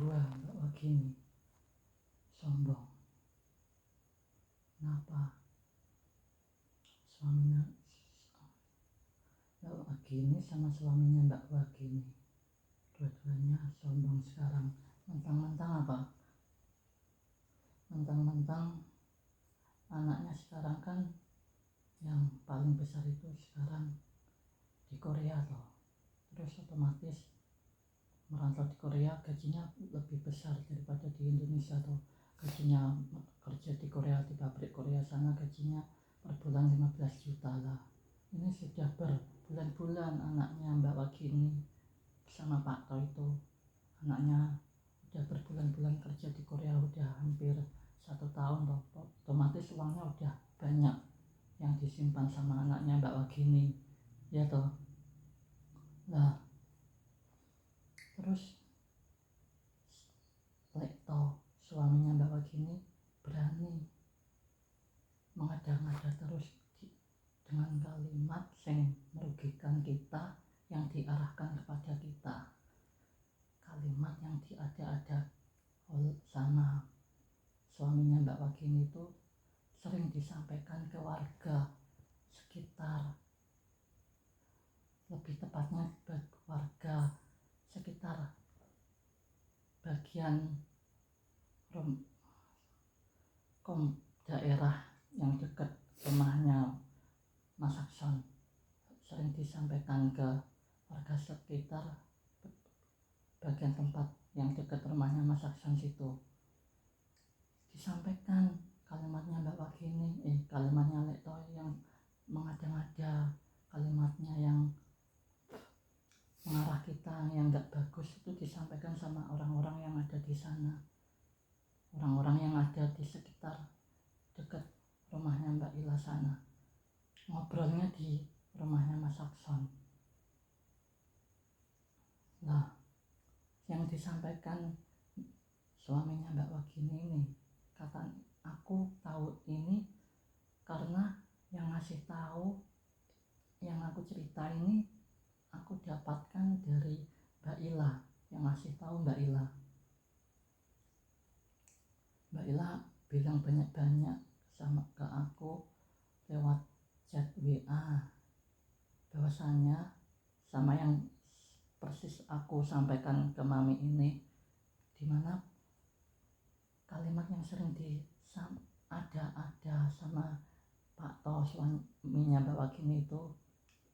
kedua Mbak Wagini sombong. Kenapa? Suaminya Mbak Wagini sama suaminya Mbak Wagini dua-duanya sombong sekarang. Mentang-mentang apa? Mentang-mentang anaknya sekarang kan yang paling besar itu sekarang di Korea loh. Terus otomatis merantau di Korea gajinya lebih besar daripada di Indonesia tuh. Gajinya kerja di Korea, di pabrik Korea sana gajinya per bulan 15 juta lah. Ini sudah berbulan-bulan anaknya Mbak Wagini sama Pak To itu, anaknya udah berbulan-bulan kerja di Korea, udah hampir 1 tahun loh. Otomatis uangnya udah banyak yang disimpan sama anaknya Mbak Wagini, ya toh. Nah, terus Lekto suaminya Mbak Wagini berani mengada-ngada terus dengan kalimat yang merugikan kita, yang diarahkan kepada kita. Kalimat yang diada-ada sama suaminya Mbak Wagini itu sering disampaikan ke warga sekitar, lebih tepatnya warga sekitar bagian daerah yang dekat rumahnya Mas Akson. Sering disampaikan ke warga sekitar bagian tempat yang dekat rumahnya Mas Akson situ. Disampaikan kalimatnya Mbak Wagini, kalimatnya Lekto yang mengada-ngada, kalimatnya yang mengarah kita yang gak bagus itu disampaikan sama orang-orang yang ada di sana, orang-orang yang ada di sekitar dekat rumahnya Mbak Ila sana. Ngobrolnya di rumahnya Mas Akson. Nah, yang disampaikan suaminya Mbak Wagini ini, kata aku tahu ini karena yang ngasih tahu, yang aku cerita ini aku dapatkan dari Mbak Ila, yang ngasih tahu Mbak Ila. Mbak Ila bilang banyak-banyak sama ke aku lewat chat WA, bahwasanya sama yang persis aku sampaikan ke Mami ini, dimana kalimat yang sering ada sama Pak To suaminya Mbak Wagini itu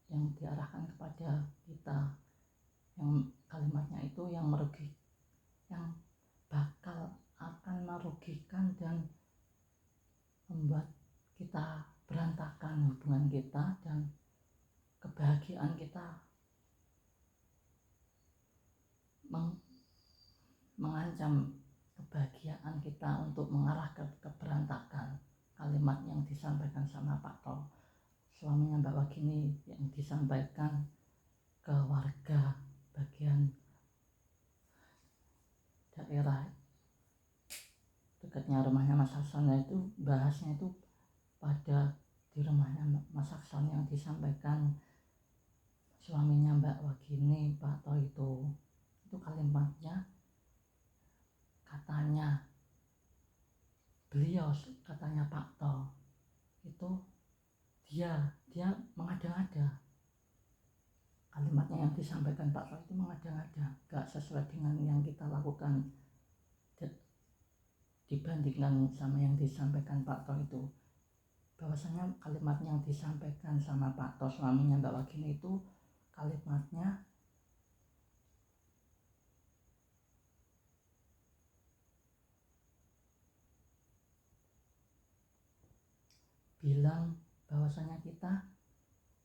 yang diarahkan kepada kita, yang kalimatnya itu yang bakal akan merugikan dan membuat kita berantakan hubungan kita dan kebahagiaan kita, mengancam kebahagiaan kita untuk mengarah ke keberantakan. Kalimat yang disampaikan sama Pak To suaminya Mbak Wagini yang disampaikan ke warga bagian daerah dekatnya rumahnya Mas Akson, itu bahasnya itu pada di rumahnya Mas Akson yang disampaikan suaminya Mbak Wagini, Pak To itu kalimatnya, katanya beliau, katanya Pak To itu dia mengada-ngada. Kalimatnya yang disampaikan Pak To itu mengada-ngada, gak sesuai dengan yang kita lakukan dibandingkan sama yang disampaikan Pak To itu. Bahwasanya kalimat yang disampaikan sama Pak To suaminya Mbak Wagini itu kalimatnya bilang bahwasanya kita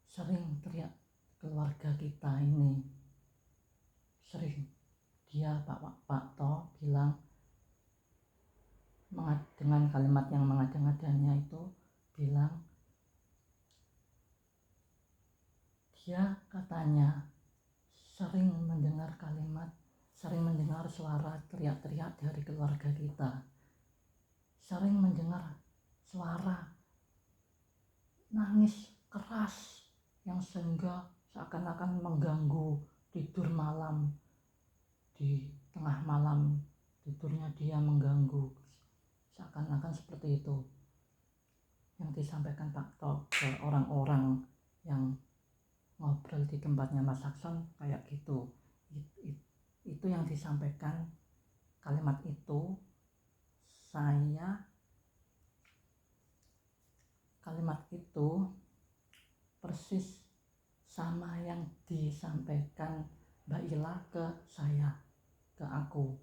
sering teriak, keluarga kita ini sering, dia Pak To bilang dengan kalimat yang mengada-ngadanya itu, bilang dia katanya sering mendengar suara teriak-teriak dari keluarga kita, sering mendengar suara nangis keras yang sehingga seakan-akan mengganggu tidur malam di tengah malam tidurnya dia mengganggu, seakan-akan seperti itu yang disampaikan Pak To ke orang-orang yang ngobrol di tempatnya Mas Akson kayak gitu. Itu yang disampaikan, kalimat itu kalimat itu persis sama yang disampaikan Mbak Ila ke saya, ke aku.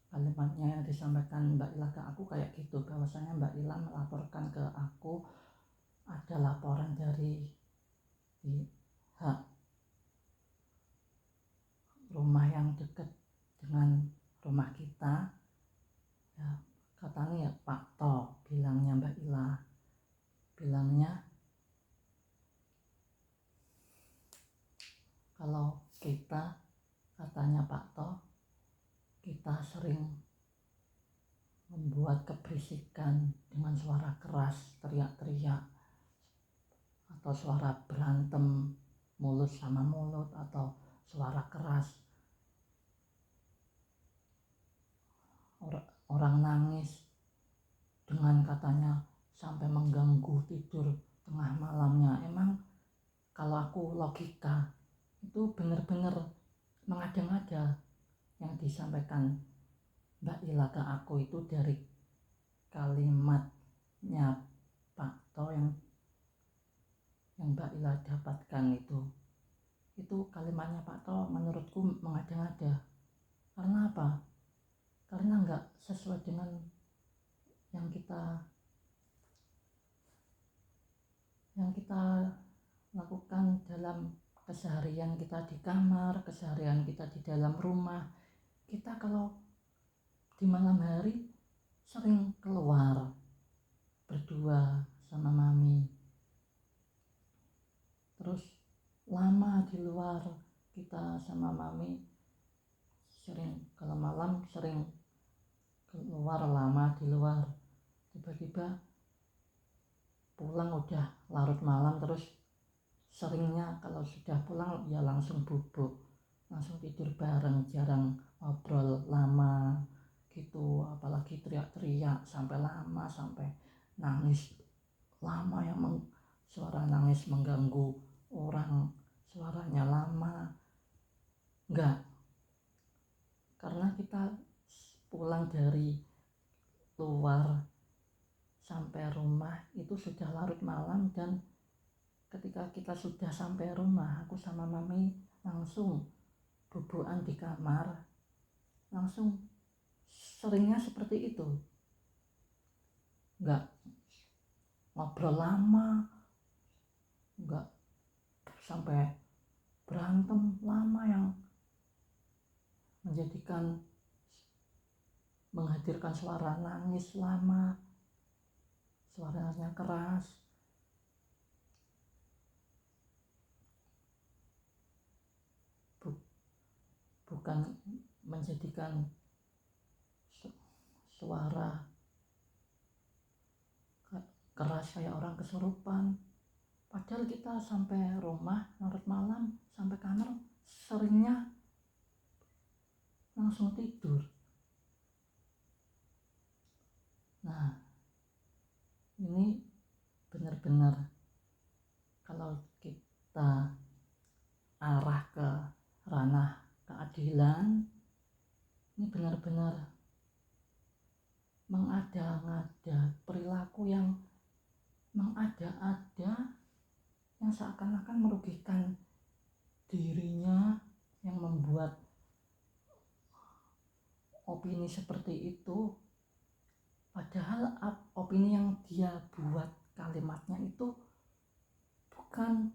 Kalimatnya yang disampaikan Mbak Ila ke aku kayak gitu, bahwasanya Mbak Ila melaporkan ke aku ada laporan dari pihak rumah yang dekat dengan rumah kita ya, katanya ya Pak To, bilangnya Mbak Ila, bilangnya kalau kita, katanya Pak To, kita sering membuat keberisikan dengan suara keras, teriak-teriak, atau suara berantem mulut sama mulut, atau suara keras, orang nangis dengan katanya sampai mengganggu tidur tengah malamnya. Emang kalau aku logika itu benar-benar mengada-ngada yang disampaikan Mbak Ila ke aku itu dari kalimatnya Pak To yang Mbak Ila dapatkan itu kalimatnya Pak To menurutku mengada-ngada. Karena apa? Karena nggak sesuai dengan yang kita lakukan dalam keseharian kita di kamar, keseharian kita di dalam rumah. Kita kalau di malam hari sering keluar berdua sama mami, terus lama di luar, kita sama mami sering kalau malam sering keluar lama di luar, tiba-tiba pulang udah larut malam. Terus seringnya kalau sudah pulang ya langsung bubuk, langsung tidur bareng, jarang ngobrol lama gitu, apalagi teriak-teriak sampai lama, sampai nangis lama yang suara nangis mengganggu orang, suaranya lama. Enggak, karena kita pulang dari luar sampai rumah itu sudah larut malam, dan ketika kita sudah sampai rumah, aku sama mami langsung bubukan di kamar, langsung seringnya seperti itu. Enggak ngobrol lama, enggak sampai berantem lama yang menghadirkan suara nangis lama, suaranya keras. Bukan menjadikan suara keras kayak orang kesurupan. Padahal kita sampai rumah larut malam, sampai kamar seringnya langsung tidur. Nah, ini benar-benar kalau kita arah ke ranah keadilan, ini benar-benar mengada-ngada, perilaku yang mengada-ada, yang seakan-akan merugikan dirinya, yang membuat opini seperti itu. Padahal opini yang dia buat, kalimatnya itu bukan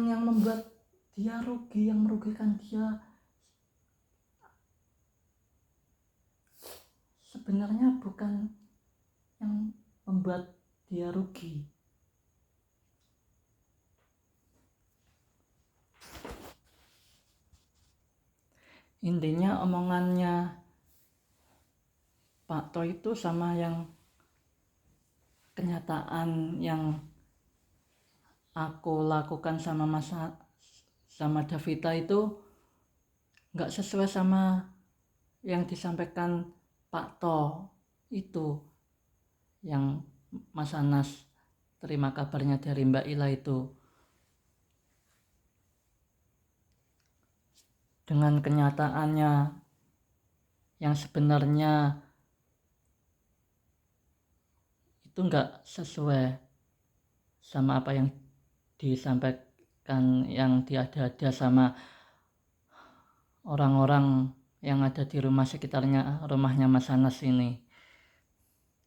yang membuat dia rugi, yang merugikan dia. Sebenarnya bukan yang membuat dia rugi. Intinya omongannya Pak To itu sama yang kenyataan yang aku lakukan sama sama Davita itu nggak sesuai sama yang disampaikan Pak To itu, yang Mas Anas terima kabarnya dari Mbak Ila itu. Dengan kenyataannya yang sebenarnya itu nggak sesuai sama apa yang disampaikan, yang diada-ada sama orang-orang yang ada di rumah sekitarnya rumahnya Mas Anas ini.